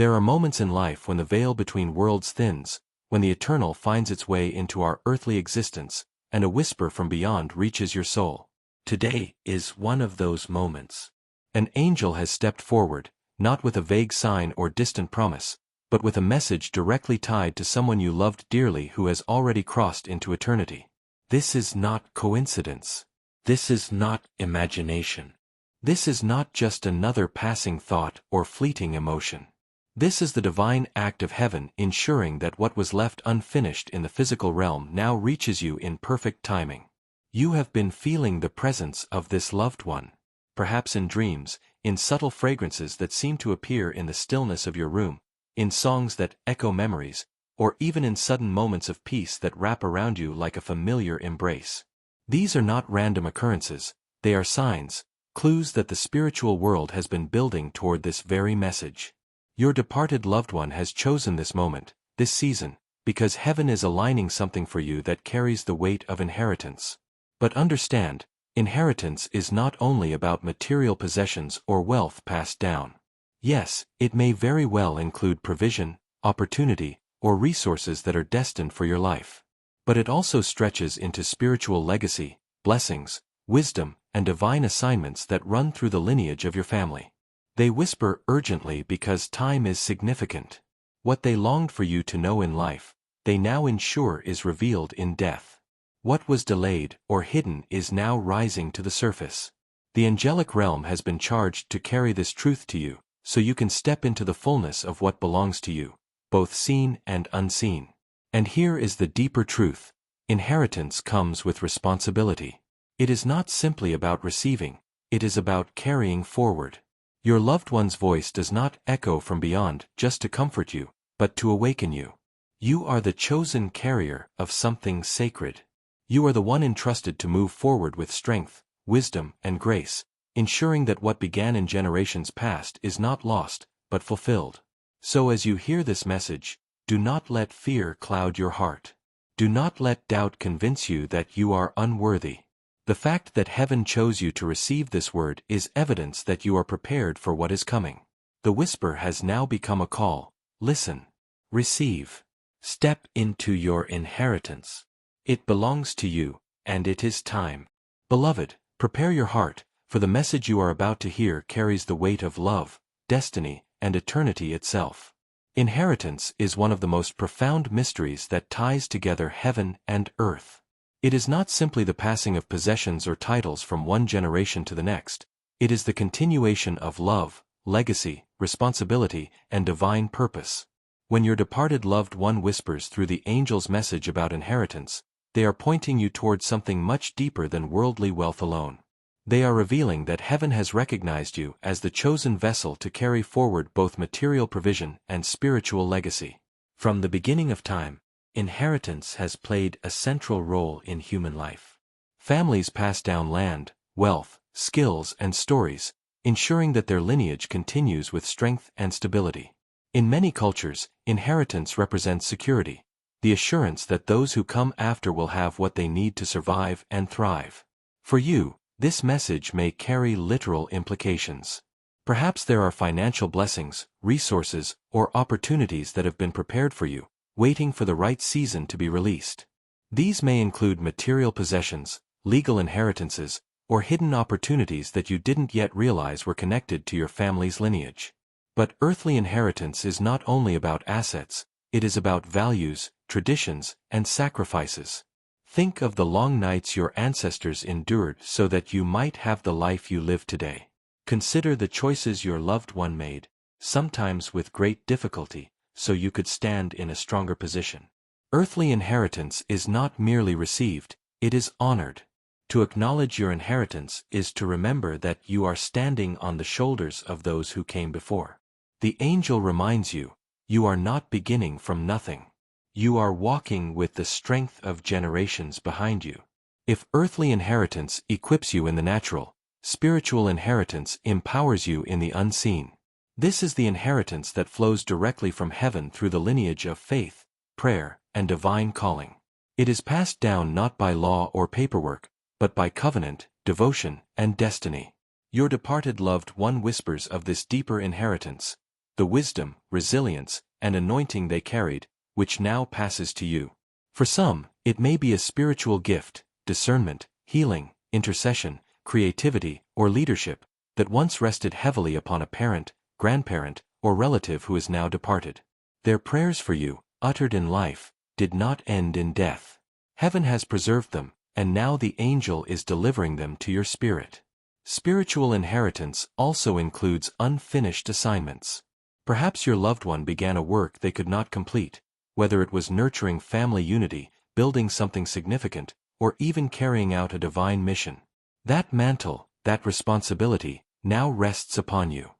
There are moments in life when the veil between worlds thins, when the eternal finds its way into our earthly existence, and a whisper from beyond reaches your soul. Today is one of those moments. An angel has stepped forward, not with a vague sign or distant promise, but with a message directly tied to someone you loved dearly who has already crossed into eternity. This is not coincidence. This is not imagination. This is not just another passing thought or fleeting emotion. This is the divine act of heaven ensuring that what was left unfinished in the physical realm now reaches you in perfect timing. You have been feeling the presence of this loved one, perhaps in dreams, in subtle fragrances that seem to appear in the stillness of your room, in songs that echo memories, or even in sudden moments of peace that wrap around you like a familiar embrace. These are not random occurrences, they are signs, clues that the spiritual world has been building toward this very message. Your departed loved one has chosen this moment, this season, because heaven is aligning something for you that carries the weight of inheritance. But understand, inheritance is not only about material possessions or wealth passed down. Yes, it may very well include provision, opportunity, or resources that are destined for your life. But it also stretches into spiritual legacy, blessings, wisdom, and divine assignments that run through the lineage of your family. They whisper urgently because time is significant. What they longed for you to know in life, they now ensure is revealed in death. What was delayed or hidden is now rising to the surface. The angelic realm has been charged to carry this truth to you, so you can step into the fullness of what belongs to you, both seen and unseen. And here is the deeper truth. Inheritance comes with responsibility. It is not simply about receiving, it is about carrying forward. Your loved one's voice does not echo from beyond just to comfort you, but to awaken you. You are the chosen carrier of something sacred. You are the one entrusted to move forward with strength, wisdom, and grace, ensuring that what began in generations past is not lost, but fulfilled. So as you hear this message, do not let fear cloud your heart. Do not let doubt convince you that you are unworthy. The fact that heaven chose you to receive this word is evidence that you are prepared for what is coming. The whisper has now become a call. Listen. Receive. Step into your inheritance. It belongs to you, and it is time. Beloved, prepare your heart, for the message you are about to hear carries the weight of love, destiny, and eternity itself. Inheritance is one of the most profound mysteries that ties together heaven and earth. It is not simply the passing of possessions or titles from one generation to the next, it is the continuation of love, legacy, responsibility, and divine purpose. When your departed loved one whispers through the angel's message about inheritance, they are pointing you towards something much deeper than worldly wealth alone. They are revealing that heaven has recognized you as the chosen vessel to carry forward both material provision and spiritual legacy. From the beginning of time, inheritance has played a central role in human life. Families pass down land, wealth, skills, and stories, ensuring that their lineage continues with strength and stability. In many cultures, inheritance represents security, the assurance that those who come after will have what they need to survive and thrive. For you, this message may carry literal implications. Perhaps there are financial blessings, resources, or opportunities that have been prepared for you, waiting for the right season to be released. These may include material possessions, legal inheritances, or hidden opportunities that you didn't yet realize were connected to your family's lineage. But earthly inheritance is not only about assets, it is about values, traditions, and sacrifices. Think of the long nights your ancestors endured so that you might have the life you live today. Consider the choices your loved one made, sometimes with great difficulty, so you could stand in a stronger position. Earthly inheritance is not merely received, it is honored. To acknowledge your inheritance is to remember that you are standing on the shoulders of those who came before. The angel reminds you, you are not beginning from nothing. You are walking with the strength of generations behind you. If earthly inheritance equips you in the natural, spiritual inheritance empowers you in the unseen. This is the inheritance that flows directly from heaven through the lineage of faith, prayer, and divine calling. It is passed down not by law or paperwork, but by covenant, devotion, and destiny. Your departed loved one whispers of this deeper inheritance. the wisdom, resilience, and anointing they carried, which now passes to you. For some, it may be a spiritual gift, discernment, healing, intercession, creativity, or leadership, that once rested heavily upon a parent, grandparent, or relative who is now departed. Their prayers for you, uttered in life, did not end in death. Heaven has preserved them, and now the angel is delivering them to your spirit. Spiritual inheritance also includes unfinished assignments. Perhaps your loved one began a work they could not complete, whether it was nurturing family unity, building something significant, or even carrying out a divine mission. That mantle, that responsibility, now rests upon you.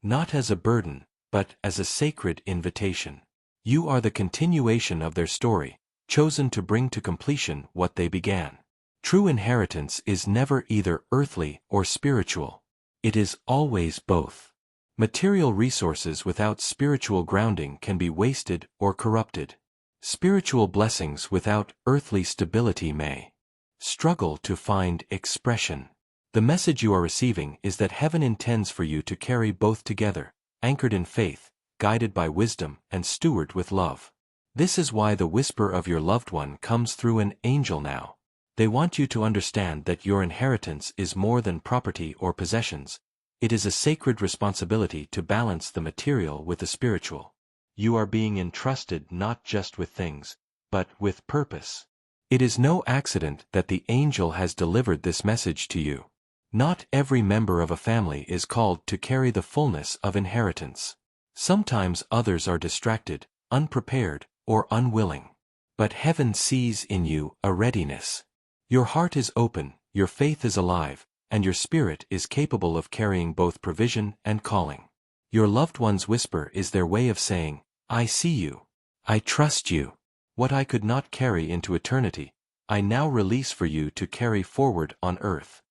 Not as a burden, but as a sacred invitation. You are the continuation of their story, chosen to bring to completion what they began. True inheritance is never either earthly or spiritual. It is always both. Material resources without spiritual grounding can be wasted or corrupted. Spiritual blessings without earthly stability may struggle to find expression. The message you are receiving is that heaven intends for you to carry both together, anchored in faith, guided by wisdom, and stewarded with love. This is why the whisper of your loved one comes through an angel now. They want you to understand that your inheritance is more than property or possessions. It is a sacred responsibility to balance the material with the spiritual. You are being entrusted not just with things, but with purpose. It is no accident that the angel has delivered this message to you. Not every member of a family is called to carry the fullness of inheritance. Sometimes others are distracted, unprepared, or unwilling. But heaven sees in you a readiness. Your heart is open, your faith is alive, and your spirit is capable of carrying both provision and calling. Your loved one's whisper is their way of saying, I see you. I trust you. What I could not carry into eternity, I now release for you to carry forward on earth.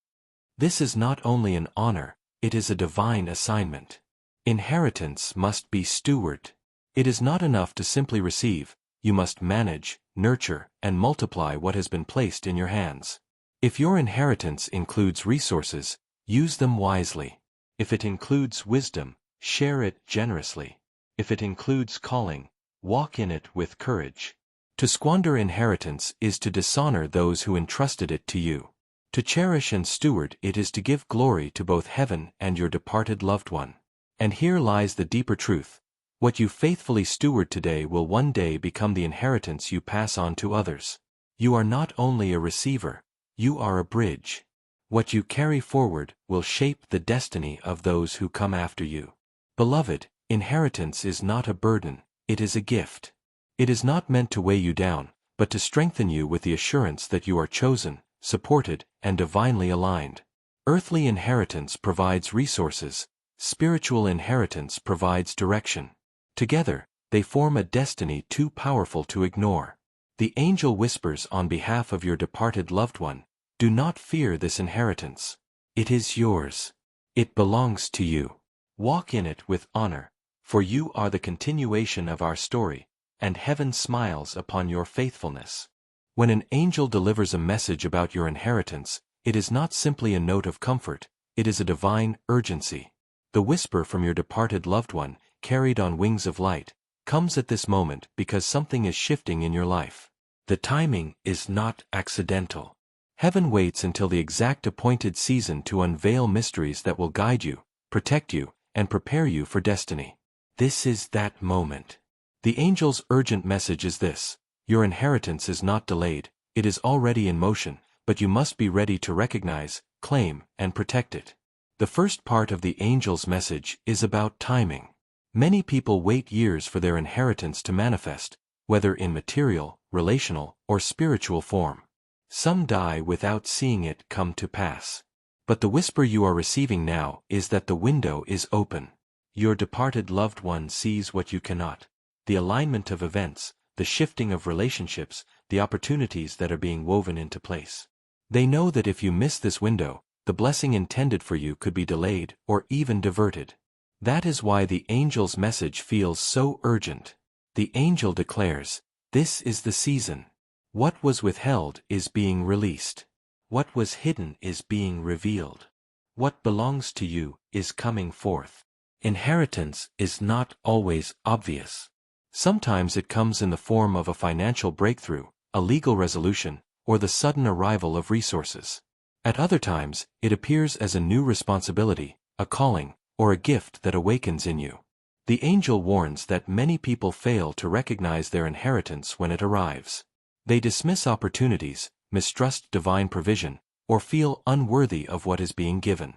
This is not only an honor, it is a divine assignment. Inheritance must be stewarded. It is not enough to simply receive, you must manage, nurture, and multiply what has been placed in your hands. If your inheritance includes resources, use them wisely. If it includes wisdom, share it generously. If it includes calling, walk in it with courage. To squander inheritance is to dishonor those who entrusted it to you. To cherish and steward it is to give glory to both heaven and your departed loved one. And here lies the deeper truth. What you faithfully steward today will one day become the inheritance you pass on to others. You are not only a receiver, you are a bridge. What you carry forward will shape the destiny of those who come after you. Beloved, inheritance is not a burden, it is a gift. It is not meant to weigh you down, but to strengthen you with the assurance that you are chosen, supported, and divinely aligned. Earthly inheritance provides resources, spiritual inheritance provides direction. Together, they form a destiny too powerful to ignore. The angel whispers on behalf of your departed loved one, do not fear this inheritance. It is yours. It belongs to you. Walk in it with honor, for you are the continuation of our story, and heaven smiles upon your faithfulness. When an angel delivers a message about your inheritance, it is not simply a note of comfort, it is a divine urgency. The whisper from your departed loved one, carried on wings of light, comes at this moment because something is shifting in your life. The timing is not accidental. Heaven waits until the exact appointed season to unveil mysteries that will guide you, protect you, and prepare you for destiny. This is that moment. The angel's urgent message is this: your inheritance is not delayed, it is already in motion, but you must be ready to recognize, claim, and protect it. The first part of the angel's message is about timing. Many people wait years for their inheritance to manifest, whether in material, relational, or spiritual form. Some die without seeing it come to pass. But the whisper you are receiving now is that the window is open. Your departed loved one sees what you cannot. The alignment of events, the shifting of relationships, the opportunities that are being woven into place. They know that if you miss this window, the blessing intended for you could be delayed or even diverted. That is why the angel's message feels so urgent. The angel declares, this is the season. What was withheld is being released. What was hidden is being revealed. What belongs to you is coming forth. Inheritance is not always obvious. Sometimes it comes in the form of a financial breakthrough, a legal resolution, or the sudden arrival of resources. At other times, it appears as a new responsibility, a calling, or a gift that awakens in you. The angel warns that many people fail to recognize their inheritance when it arrives. They dismiss opportunities, mistrust divine provision, or feel unworthy of what is being given.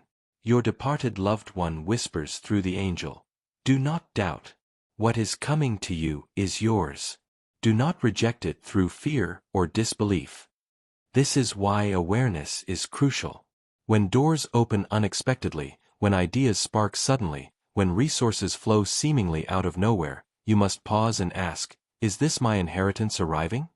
Your departed loved one whispers through the angel, "Do not doubt. What is coming to you is yours. Do not reject it through fear or disbelief." This is why awareness is crucial. When doors open unexpectedly, when ideas spark suddenly, when resources flow seemingly out of nowhere, you must pause and ask, "Is this my inheritance arriving?"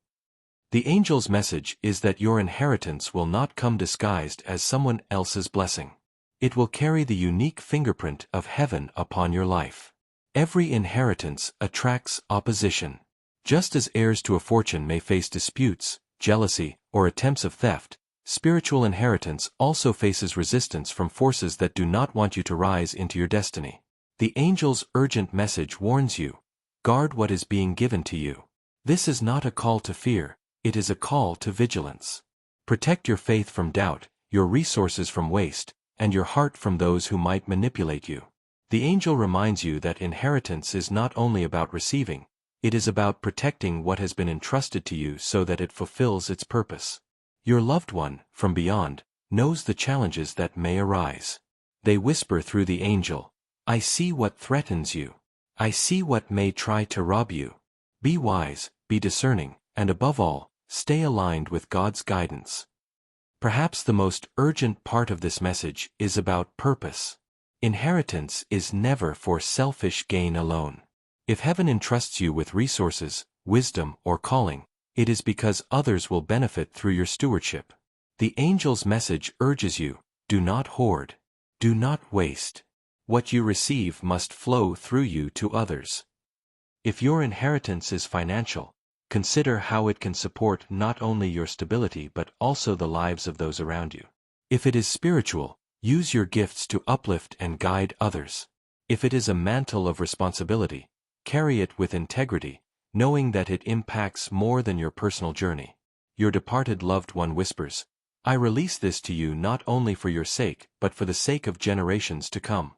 The angel's message is that your inheritance will not come disguised as someone else's blessing. It will carry the unique fingerprint of heaven upon your life. Every inheritance attracts opposition. Just as heirs to a fortune may face disputes, jealousy, or attempts of theft, spiritual inheritance also faces resistance from forces that do not want you to rise into your destiny. The angel's urgent message warns you, guard what is being given to you. This is not a call to fear, it is a call to vigilance. Protect your faith from doubt, your resources from waste, and your heart from those who might manipulate you. The angel reminds you that inheritance is not only about receiving, it is about protecting what has been entrusted to you so that it fulfills its purpose. Your loved one, from beyond, knows the challenges that may arise. They whisper through the angel, "I see what threatens you. I see what may try to rob you. Be wise, be discerning, and above all, stay aligned with God's guidance." Perhaps the most urgent part of this message is about purpose. Inheritance is never for selfish gain alone. If heaven entrusts you with resources, wisdom, or calling, it is because others will benefit through your stewardship. The angel's message urges you, do not hoard. Do not waste. What you receive must flow through you to others. If your inheritance is financial, consider how it can support not only your stability but also the lives of those around you. If it is spiritual, use your gifts to uplift and guide others. If it is a mantle of responsibility, carry it with integrity, knowing that it impacts more than your personal journey. Your departed loved one whispers, "I release this to you not only for your sake but for the sake of generations to come."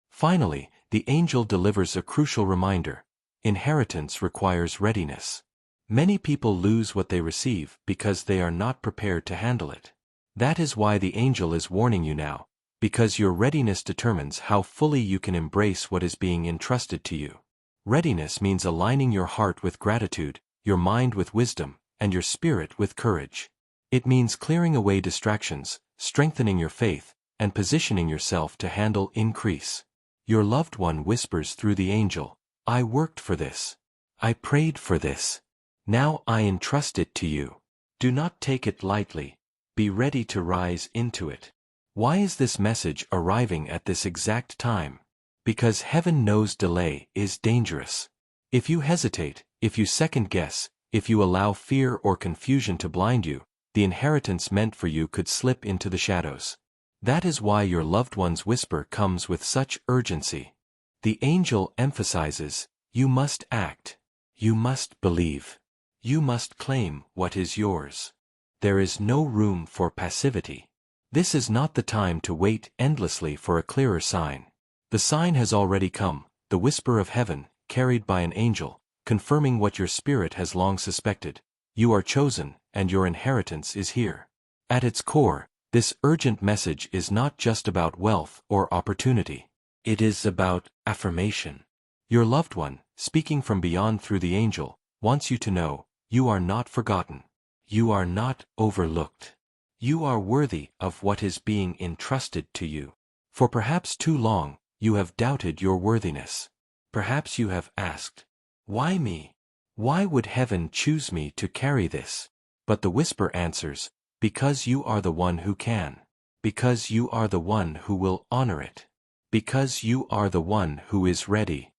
Finally, the angel delivers a crucial reminder. Inheritance requires readiness. Many people lose what they receive because they are not prepared to handle it. That is why the angel is warning you now, because your readiness determines how fully you can embrace what is being entrusted to you. Readiness means aligning your heart with gratitude, your mind with wisdom, and your spirit with courage. It means clearing away distractions, strengthening your faith, and positioning yourself to handle increase. Your loved one whispers through the angel, "I worked for this. I prayed for this. Now I entrust it to you. Do not take it lightly. Be ready to rise into it." Why is this message arriving at this exact time? Because heaven knows delay is dangerous. If you hesitate, if you second-guess, if you allow fear or confusion to blind you, the inheritance meant for you could slip into the shadows. That is why your loved one's whisper comes with such urgency. The angel emphasizes, you must act. You must believe. You must claim what is yours. There is no room for passivity. This is not the time to wait endlessly for a clearer sign. The sign has already come, the whisper of heaven, carried by an angel, confirming what your spirit has long suspected. You are chosen, and your inheritance is here. At its core, this urgent message is not just about wealth or opportunity. It is about affirmation. Your loved one, speaking from beyond through the angel, wants you to know, you are not forgotten. You are not overlooked. You are worthy of what is being entrusted to you. For perhaps too long, you have doubted your worthiness. Perhaps you have asked, "Why me? Why would heaven choose me to carry this?" But the whisper answers, "Because you are the one who can. Because you are the one who will honor it. Because you are the one who is ready."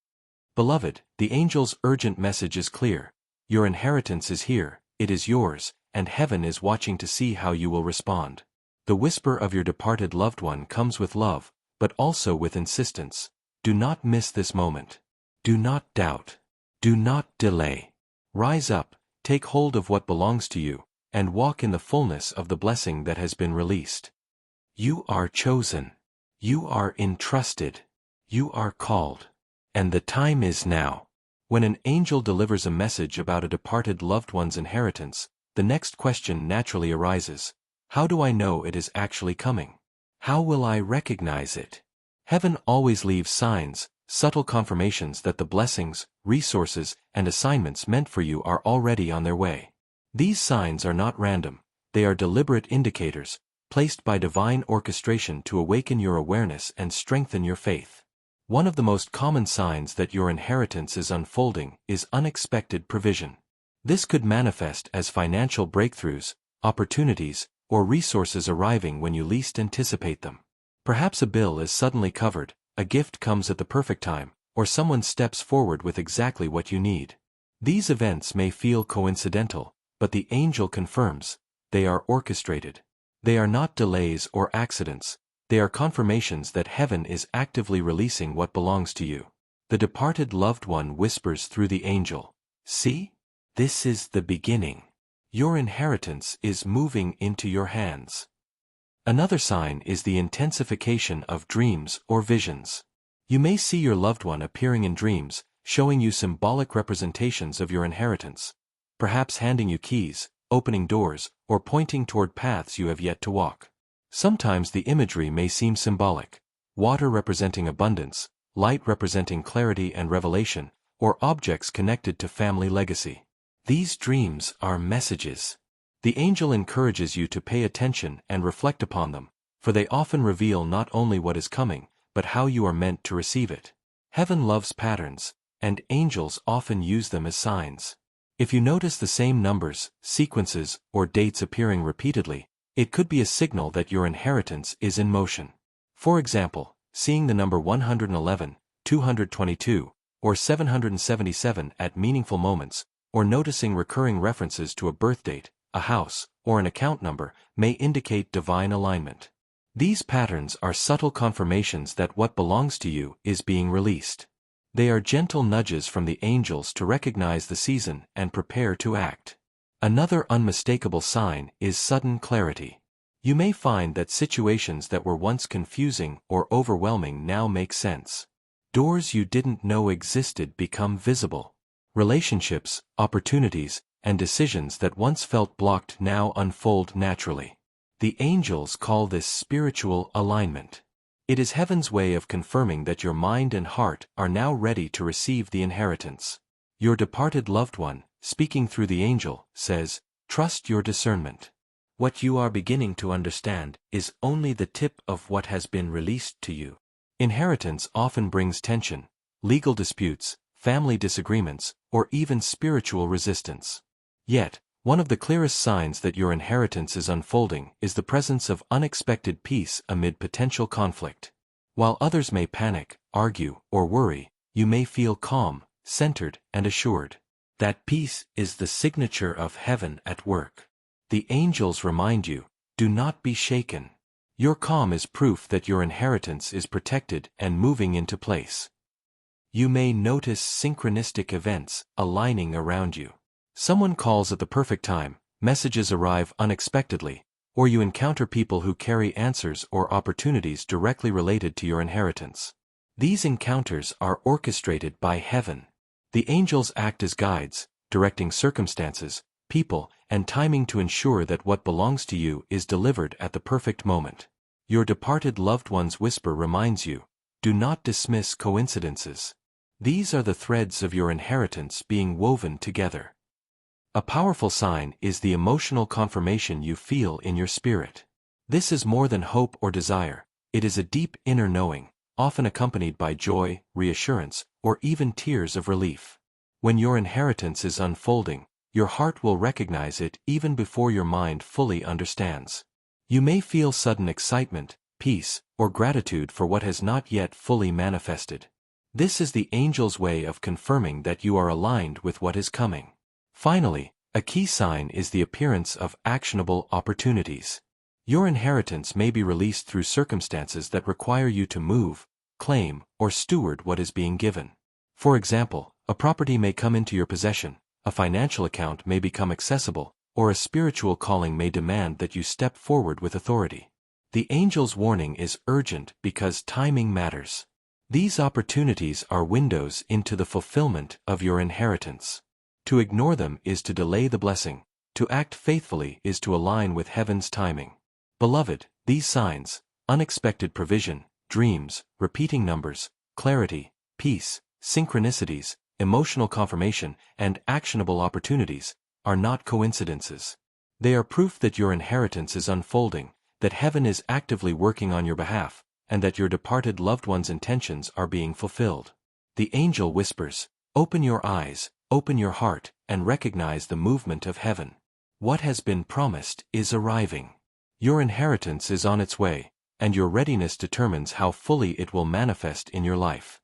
Beloved, the angel's urgent message is clear. Your inheritance is here, it is yours, and heaven is watching to see how you will respond. The whisper of your departed loved one comes with love, but also with insistence. Do not miss this moment. Do not doubt. Do not delay. Rise up, take hold of what belongs to you, and walk in the fullness of the blessing that has been released. You are chosen. You are entrusted. You are called. And the time is now. When an angel delivers a message about a departed loved one's inheritance, the next question naturally arises. How do I know it is actually coming? How will I recognize it? Heaven always leaves signs, subtle confirmations that the blessings, resources, and assignments meant for you are already on their way. These signs are not random, they are deliberate indicators, placed by divine orchestration to awaken your awareness and strengthen your faith. One of the most common signs that your inheritance is unfolding is unexpected provision. This could manifest as financial breakthroughs, opportunities, or resources arriving when you least anticipate them. Perhaps a bill is suddenly covered, a gift comes at the perfect time, or someone steps forward with exactly what you need. These events may feel coincidental, but the angel confirms, they are orchestrated. They are not delays or accidents, they are confirmations that heaven is actively releasing what belongs to you. The departed loved one whispers through the angel, "See? This is the beginning. Your inheritance is moving into your hands." Another sign is the intensification of dreams or visions. You may see your loved one appearing in dreams, showing you symbolic representations of your inheritance, perhaps handing you keys, opening doors, or pointing toward paths you have yet to walk. Sometimes the imagery may seem symbolic: water representing abundance, light representing clarity and revelation, or objects connected to family legacy. These dreams are messages. The angel encourages you to pay attention and reflect upon them, for they often reveal not only what is coming, but how you are meant to receive it. Heaven loves patterns, and angels often use them as signs. If you notice the same numbers, sequences, or dates appearing repeatedly, it could be a signal that your inheritance is in motion. For example, seeing the number 111, 222, or 777 at meaningful moments, or noticing recurring references to a birth date, a house, or an account number may indicate divine alignment. These patterns are subtle confirmations that what belongs to you is being released. They are gentle nudges from the angels to recognize the season and prepare to act. Another unmistakable sign is sudden clarity. You may find that situations that were once confusing or overwhelming now make sense. Doors you didn't know existed become visible. Relationships, opportunities, and decisions that once felt blocked now unfold naturally. The angels call this spiritual alignment. It is heaven's way of confirming that your mind and heart are now ready to receive the inheritance. Your departed loved one, speaking through the angel, says, "Trust your discernment. What you are beginning to understand is only the tip of what has been released to you." Inheritance often brings tension, legal disputes, family disagreements, or even spiritual resistance. Yet, one of the clearest signs that your inheritance is unfolding is the presence of unexpected peace amid potential conflict. While others may panic, argue, or worry, you may feel calm, centered, and assured. That peace is the signature of heaven at work. The angels remind you, do not be shaken. Your calm is proof that your inheritance is protected and moving into place. You may notice synchronistic events aligning around you. Someone calls at the perfect time, messages arrive unexpectedly, or you encounter people who carry answers or opportunities directly related to your inheritance. These encounters are orchestrated by heaven. The angels act as guides, directing circumstances, people, and timing to ensure that what belongs to you is delivered at the perfect moment. Your departed loved one's whisper reminds you, do not dismiss coincidences. These are the threads of your inheritance being woven together. A powerful sign is the emotional confirmation you feel in your spirit. This is more than hope or desire, it is a deep inner knowing, often accompanied by joy, reassurance, or even tears of relief. When your inheritance is unfolding, your heart will recognize it even before your mind fully understands. You may feel sudden excitement, peace, or gratitude for what has not yet fully manifested. This is the angel's way of confirming that you are aligned with what is coming. Finally, a key sign is the appearance of actionable opportunities. Your inheritance may be released through circumstances that require you to move, claim, or steward what is being given. For example, a property may come into your possession, a financial account may become accessible, or a spiritual calling may demand that you step forward with authority. The angel's warning is urgent because timing matters. These opportunities are windows into the fulfillment of your inheritance. To ignore them is to delay the blessing. To act faithfully is to align with heaven's timing. Beloved, these signs, unexpected provision, dreams, repeating numbers, clarity, peace, synchronicities, emotional confirmation, and actionable opportunities, are not coincidences. They are proof that your inheritance is unfolding, that heaven is actively working on your behalf, and that your departed loved one's intentions are being fulfilled. The angel whispers, "Open your eyes, open your heart, and recognize the movement of heaven. What has been promised is arriving. Your inheritance is on its way, and your readiness determines how fully it will manifest in your life."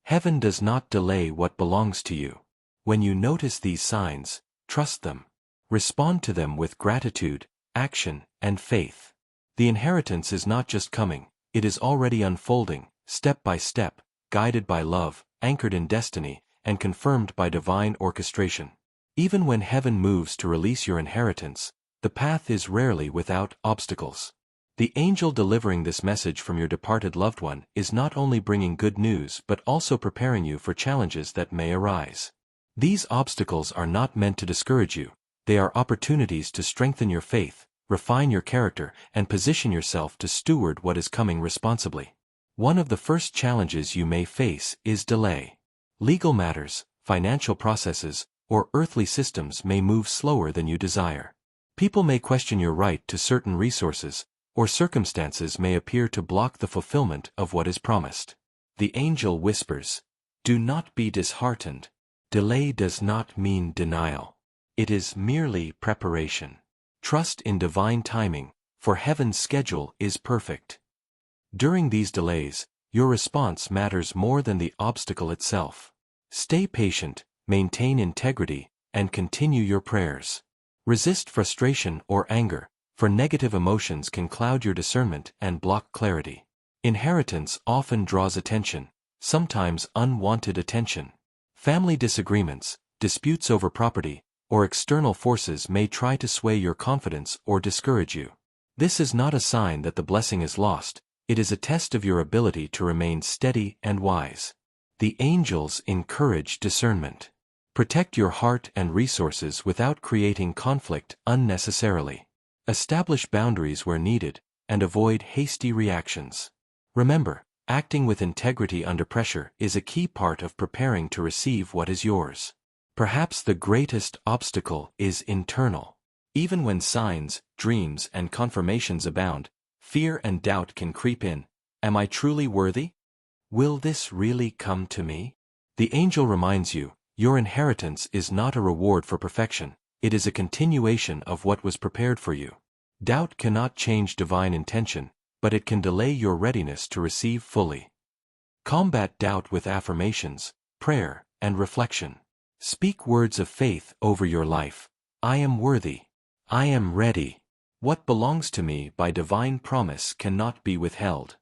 Heaven does not delay what belongs to you. When you notice these signs, trust them. Respond to them with gratitude, action, and faith. The inheritance is not just coming, it is already unfolding, step by step, guided by love, anchored in destiny, and confirmed by divine orchestration. Even when heaven moves to release your inheritance, the path is rarely without obstacles. The angel delivering this message from your departed loved one is not only bringing good news but also preparing you for challenges that may arise. These obstacles are not meant to discourage you, they are opportunities to strengthen your faith, refine your character, and position yourself to steward what is coming responsibly. One of the first challenges you may face is delay. Legal matters, financial processes, or earthly systems may move slower than you desire. People may question your right to certain resources, or circumstances may appear to block the fulfillment of what is promised. The angel whispers, "Do not be disheartened. Delay does not mean denial. It is merely preparation. Trust in divine timing, for heaven's schedule is perfect." During these delays, your response matters more than the obstacle itself. Stay patient, maintain integrity, and continue your prayers. Resist frustration or anger, for negative emotions can cloud your discernment and block clarity. Inheritance often draws attention, sometimes unwanted attention. Family disagreements, disputes over property, or external forces may try to sway your confidence or discourage you. This is not a sign that the blessing is lost, it is a test of your ability to remain steady and wise. The angels encourage discernment. Protect your heart and resources without creating conflict unnecessarily. Establish boundaries where needed, and avoid hasty reactions. Remember, acting with integrity under pressure is a key part of preparing to receive what is yours. Perhaps the greatest obstacle is internal. Even when signs, dreams, and confirmations abound, fear and doubt can creep in. Am I truly worthy? Will this really come to me? The angel reminds you, your inheritance is not a reward for perfection, it is a continuation of what was prepared for you. Doubt cannot change divine intention, but it can delay your readiness to receive fully. Combat doubt with affirmations, prayer, and reflection. Speak words of faith over your life. I am worthy. I am ready. What belongs to me by divine promise cannot be withheld.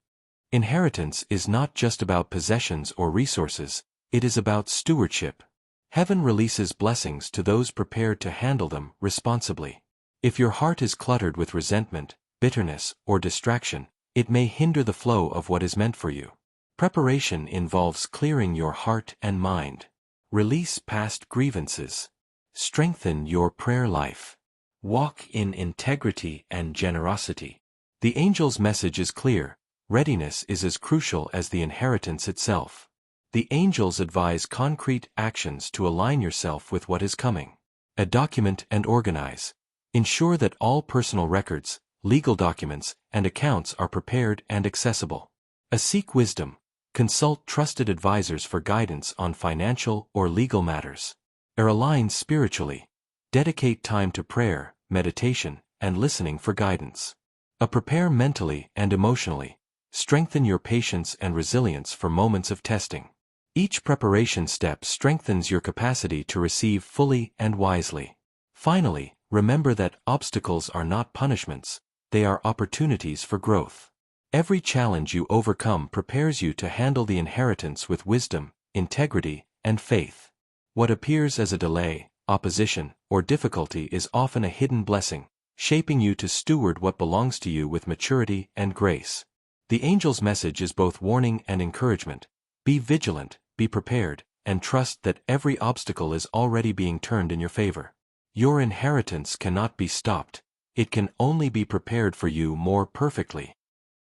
Inheritance is not just about possessions or resources, it is about stewardship. Heaven releases blessings to those prepared to handle them responsibly. If your heart is cluttered with resentment, bitterness, or distraction, it may hinder the flow of what is meant for you. Preparation involves clearing your heart and mind. Release past grievances. Strengthen your prayer life. Walk in integrity and generosity. The angel's message is clear. Readiness is as crucial as the inheritance itself. The angels advise concrete actions to align yourself with what is coming. Document and organize. Ensure that all personal records, legal documents, and accounts are prepared and accessible. Seek wisdom. Consult trusted advisors for guidance on financial or legal matters. Align spiritually. Dedicate time to prayer, meditation, and listening for guidance. Prepare mentally and emotionally. Strengthen your patience and resilience for moments of testing. Each preparation step strengthens your capacity to receive fully and wisely. Finally, remember that obstacles are not punishments, they are opportunities for growth. Every challenge you overcome prepares you to handle the inheritance with wisdom, integrity, and faith. What appears as a delay, opposition, or difficulty is often a hidden blessing, shaping you to steward what belongs to you with maturity and grace. The angel's message is both warning and encouragement. Be vigilant, be prepared, and trust that every obstacle is already being turned in your favor. Your inheritance cannot be stopped. It can only be prepared for you more perfectly.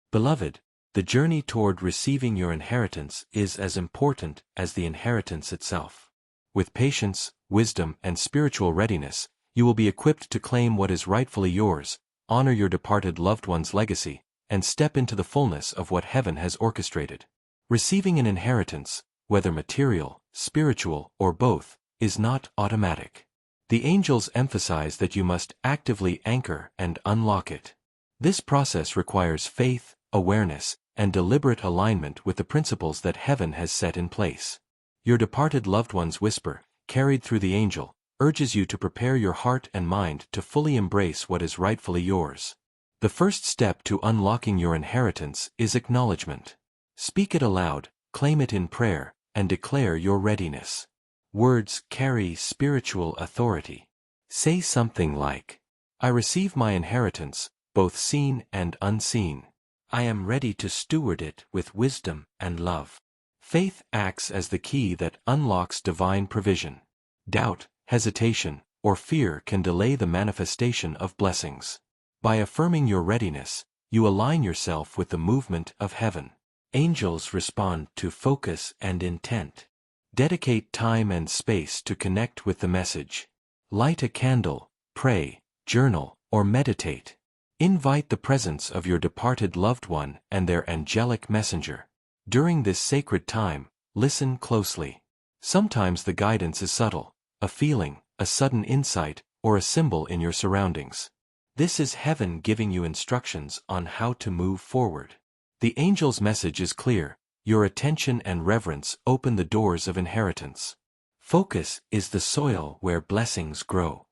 Beloved, the journey toward receiving your inheritance is as important as the inheritance itself. With patience, wisdom, and spiritual readiness, you will be equipped to claim what is rightfully yours, honor your departed loved one's legacy, and step into the fullness of what heaven has orchestrated. Receiving an inheritance, whether material, spiritual, or both, is not automatic. The angels emphasize that you must actively anchor and unlock it. This process requires faith, awareness, and deliberate alignment with the principles that heaven has set in place. Your departed loved one's whisper, carried through the angel, urges you to prepare your heart and mind to fully embrace what is rightfully yours. The first step to unlocking your inheritance is acknowledgement. Speak it aloud, claim it in prayer, and declare your readiness. Words carry spiritual authority. Say something like, "I receive my inheritance, both seen and unseen. I am ready to steward it with wisdom and love." Faith acts as the key that unlocks divine provision. Doubt, hesitation, or fear can delay the manifestation of blessings. By affirming your readiness, you align yourself with the movement of heaven. Angels respond to focus and intent. Dedicate time and space to connect with the message. Light a candle, pray, journal, or meditate. Invite the presence of your departed loved one and their angelic messenger. During this sacred time, listen closely. Sometimes the guidance is subtle, a feeling, a sudden insight, or a symbol in your surroundings. This is heaven giving you instructions on how to move forward. The angel's message is clear. Your attention and reverence open the doors of inheritance. Focus is the soil where blessings grow.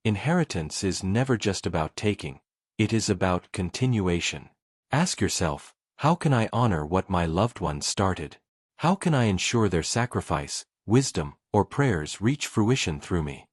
Inheritance is never just about taking. It is about continuation. Ask yourself, how can I honor what my loved ones started? How can I ensure their sacrifice, wisdom, or prayers reach fruition through me?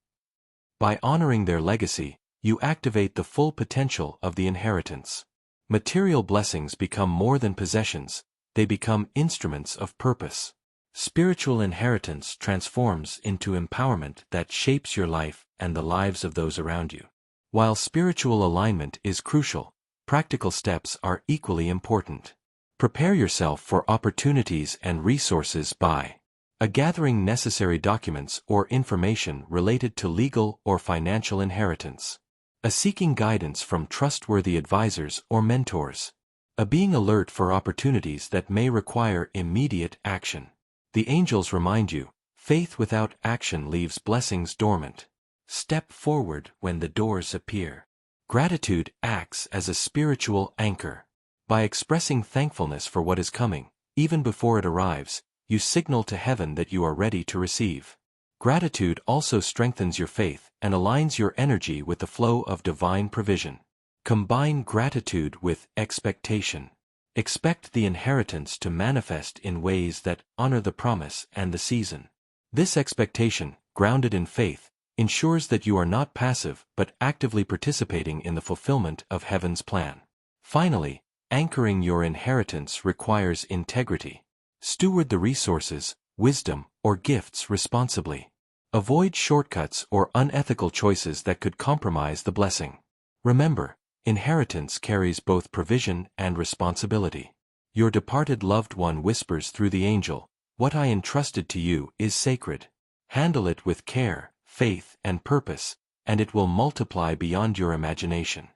By honoring their legacy, you activate the full potential of the inheritance. Material blessings become more than possessions, they become instruments of purpose. Spiritual inheritance transforms into empowerment that shapes your life and the lives of those around you. While spiritual alignment is crucial, practical steps are equally important. Prepare yourself for opportunities and resources by gathering necessary documents or information related to legal or financial inheritance. Seeking guidance from trustworthy advisors or mentors. Being alert for opportunities that may require immediate action. The angels remind you, faith without action leaves blessings dormant. Step forward when the doors appear. Gratitude acts as a spiritual anchor. By expressing thankfulness for what is coming, even before it arrives, you signal to heaven that you are ready to receive. Gratitude also strengthens your faith and aligns your energy with the flow of divine provision. Combine gratitude with expectation. Expect the inheritance to manifest in ways that honor the promise and the season. This expectation, grounded in faith, ensures that you are not passive but actively participating in the fulfillment of heaven's plan. Finally, anchoring your inheritance requires integrity. Steward the resources, wisdom, or gifts responsibly. Avoid shortcuts or unethical choices that could compromise the blessing. Remember, inheritance carries both provision and responsibility. Your departed loved one whispers through the angel, "What I entrusted to you is sacred. Handle it with care, faith, and purpose, and it will multiply beyond your imagination."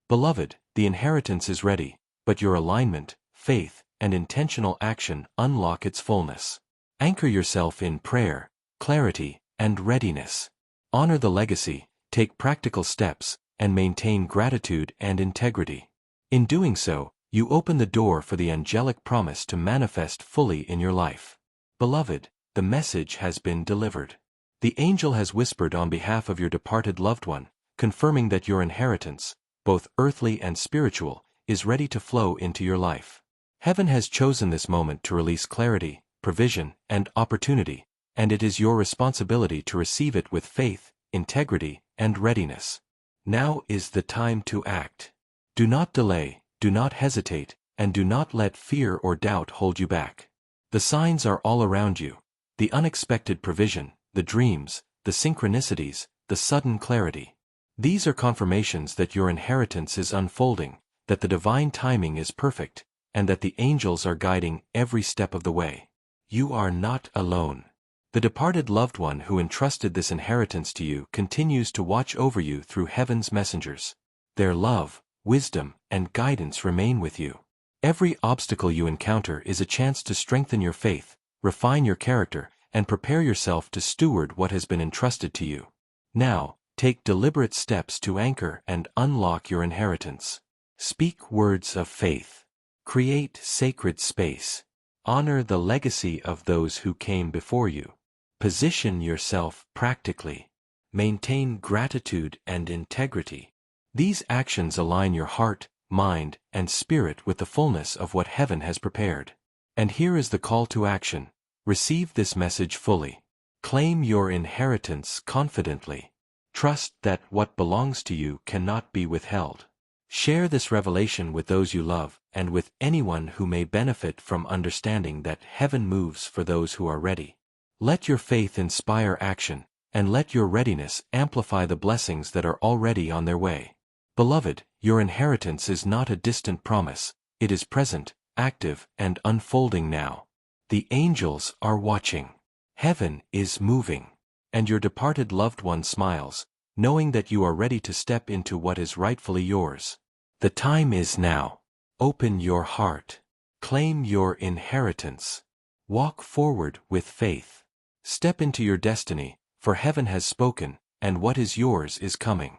Beloved, the inheritance is ready, but your alignment, faith, and intentional action unlock its fullness. Anchor yourself in prayer, clarity, and readiness. Honor the legacy, take practical steps, and maintain gratitude and integrity. In doing so, you open the door for the angelic promise to manifest fully in your life. Beloved, the message has been delivered. The angel has whispered on behalf of your departed loved one, confirming that your inheritance, both earthly and spiritual, is ready to flow into your life. Heaven has chosen this moment to release clarity, provision, and opportunity, and it is your responsibility to receive it with faith, integrity, and readiness. Now is the time to act. Do not delay, do not hesitate, and do not let fear or doubt hold you back. The signs are all around you. The unexpected provision, the dreams, the synchronicities, the sudden clarity. These are confirmations that your inheritance is unfolding, that the divine timing is perfect, and that the angels are guiding every step of the way. You are not alone. The departed loved one who entrusted this inheritance to you continues to watch over you through heaven's messengers. Their love, wisdom, and guidance remain with you. Every obstacle you encounter is a chance to strengthen your faith, refine your character, and prepare yourself to steward what has been entrusted to you. Now, take deliberate steps to anchor and unlock your inheritance. Speak words of faith. Create sacred space. Honor the legacy of those who came before you. Position yourself practically. Maintain gratitude and integrity. These actions align your heart, mind, and spirit with the fullness of what heaven has prepared. And here is the call to action. Receive this message fully. Claim your inheritance confidently. Trust that what belongs to you cannot be withheld. Share this revelation with those you love and with anyone who may benefit from understanding that heaven moves for those who are ready. Let your faith inspire action, and let your readiness amplify the blessings that are already on their way. Beloved, your inheritance is not a distant promise, it is present, active, and unfolding now. The angels are watching. Heaven is moving. And your departed loved one smiles, knowing that you are ready to step into what is rightfully yours. The time is now. Open your heart. Claim your inheritance. Walk forward with faith. Step into your destiny, for heaven has spoken, and what is yours is coming.